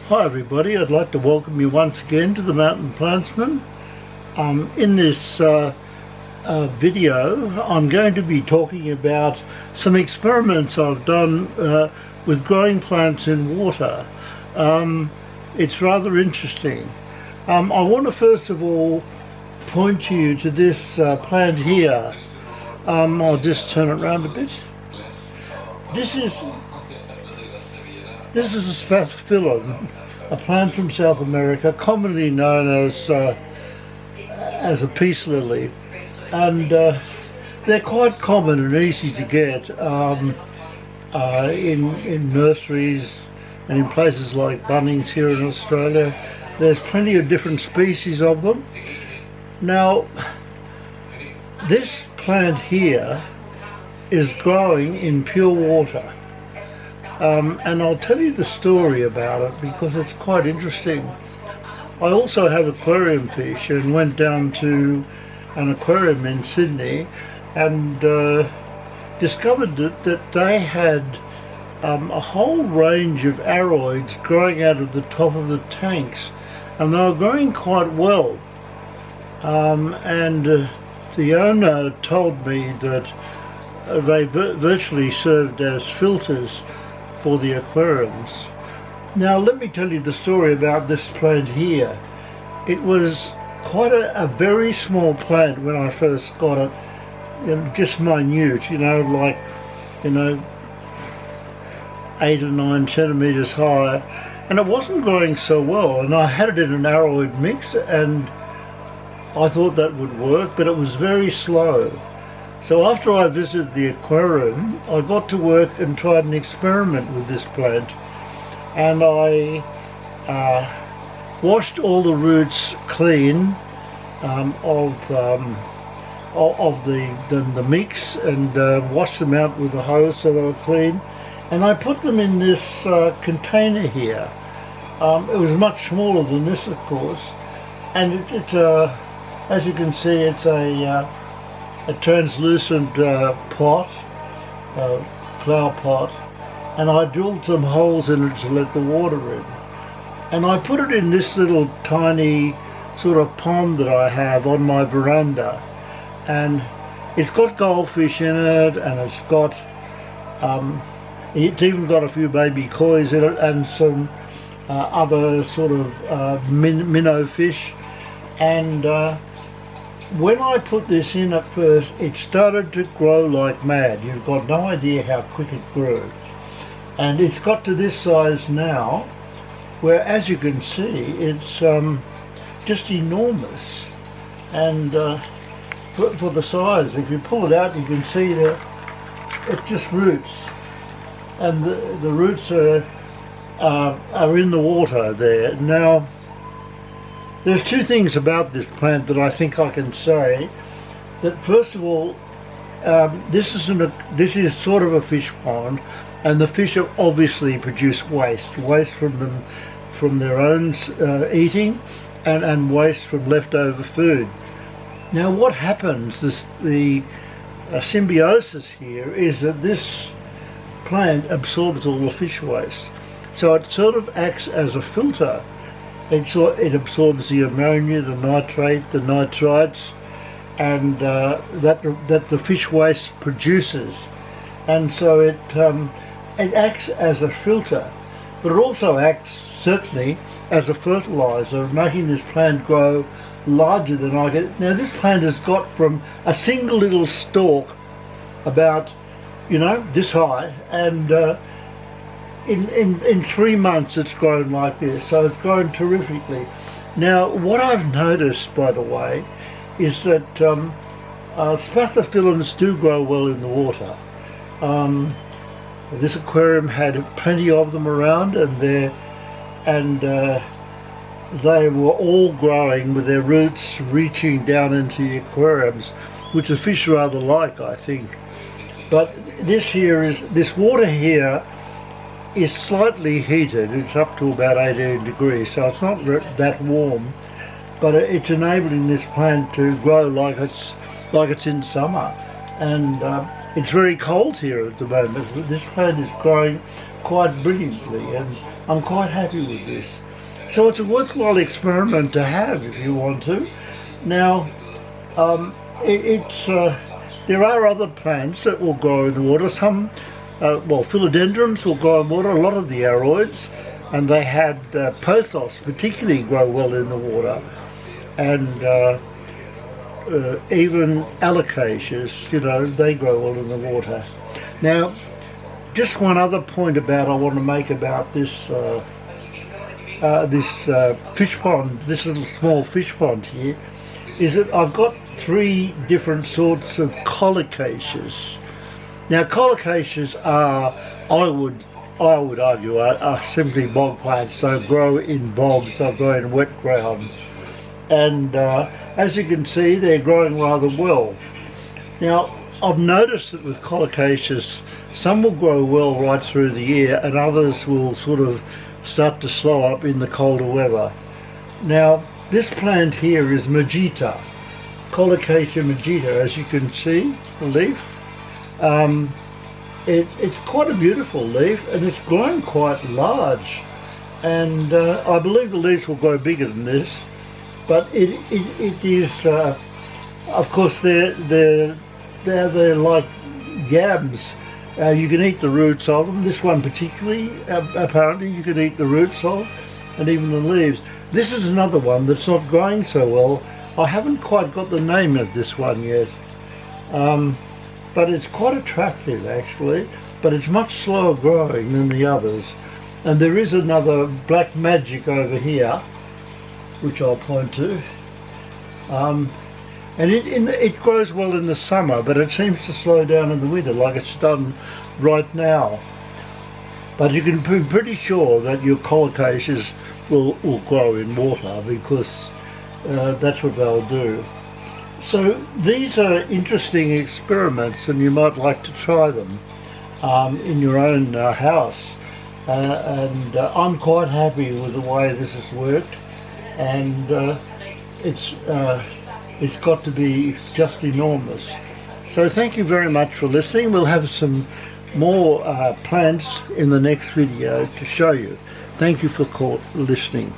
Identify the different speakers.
Speaker 1: Hi everybody, I'd like to welcome you once again to the Mountain Plantsman. In this video I'm going to be talking about some experiments I've done with growing plants in water. It's rather interesting. I want to first of all point you to this plant here. I'll just turn it around a bit. This is a spathiphyllum, a plant from South America, commonly known as a peace lily, and they're quite common and easy to get in nurseries and in places like Bunnings here in Australia. There's plenty of different species of them. Now, this plant here is growing in pure water. And I'll tell you the story about it because it's quite interesting. I also have aquarium fish and went down to an aquarium in Sydney and discovered that they had a whole range of aroids growing out of the top of the tanks, and they were growing quite well. The owner told me that they virtually served as filters for the aquariums. Now let me tell you the story about this plant here. It was quite a very small plant when I first got it, just minute, like 8 or 9 centimeters high, and it wasn't growing so well, and I had it in an aroid mix and I thought that would work, but it was very slow. So after I visited the aquarium, I got to work and tried an experiment with this plant, and I washed all the roots clean of the mix, and washed them out with a hose so they were clean, and I put them in this container here. It was much smaller than this, of course, and it as you can see, it's a translucent pot, flower pot, and I drilled some holes in it to let the water in. And I put it in this little tiny sort of pond that I have on my veranda, and it's got goldfish in it, and it's even got a few baby koi's in it, and some other sort of minnow fish. And when I put this in at first, it started to grow like mad. You've got no idea how quick it grew. And it's got to this size now, where, as you can see, it's just enormous. And for the size, if you pull it out, you can see that it just roots. And the roots are in the water there. Now, there's two things about this plant that I think I can say. That first of all, this is sort of a fish pond, and the fish have obviously produce waste from their own eating, and waste from leftover food. Now, what happens? The symbiosis here is that this plant absorbs all the fish waste, so it sort of acts as a filter. It absorbs the ammonia, the nitrate, the nitrites, and that the fish waste produces, and so it acts as a filter, but it also acts certainly as a fertilizer, making this plant grow larger than I get. Now, this plant has got from a single little stalk about this high, and in 3 months it's grown like this, so it's grown terrifically. Now, what I've noticed, by the way, is that spathiphyllums do grow well in the water. This aquarium had plenty of them around, and they were all growing with their roots reaching down into the aquariums, which the fish rather like, I think. But this water here is slightly heated. It's up to about 18 degrees, so it's not that warm, but it's enabling this plant to grow like it's in summer. And it's very cold here at the moment. This plant is growing quite brilliantly, and I'm quite happy with this. So it's a worthwhile experiment to have if you want to. Now, there are other plants that will grow in the water. Some, philodendrons will grow in water, a lot of the aroids, and they had pothos particularly grow well in the water, and even alocasias, they grow well in the water. Now, just one other point I want to make about this fish pond, this little small fish pond here, is that I've got 3 different sorts of colocasias. Now, colocasias are, I would argue, are simply bog plants. They grow in bogs, they grow in wet ground, and as you can see, they're growing rather well. Now, I've noticed that with colocasias, some will grow well right through the year, and others will sort of start to slow up in the colder weather. Now, this plant here is Magita, Colocasia magita, as you can see, the leaf. It's quite a beautiful leaf, and it's grown quite large, and I believe the leaves will grow bigger than this, but it is, of course, they're like yams. You can eat the roots of them. This one particularly, apparently you can eat the roots of, and even the leaves. This is another one that's not growing so well. I haven't quite got the name of this one yet, but it's quite attractive actually, but it's much slower growing than the others. And there is another black magic over here, which I'll point to, and it grows well in the summer, but it seems to slow down in the winter, like it's done right now. But you can be pretty sure that your colocasias will grow in water, because that's what they'll do. So these are interesting experiments, and you might like to try them in your own house. And I'm quite happy with the way this has worked, and it's got to be just enormous. So thank you very much for listening. We'll have some more plants in the next video to show you. Thank you for listening.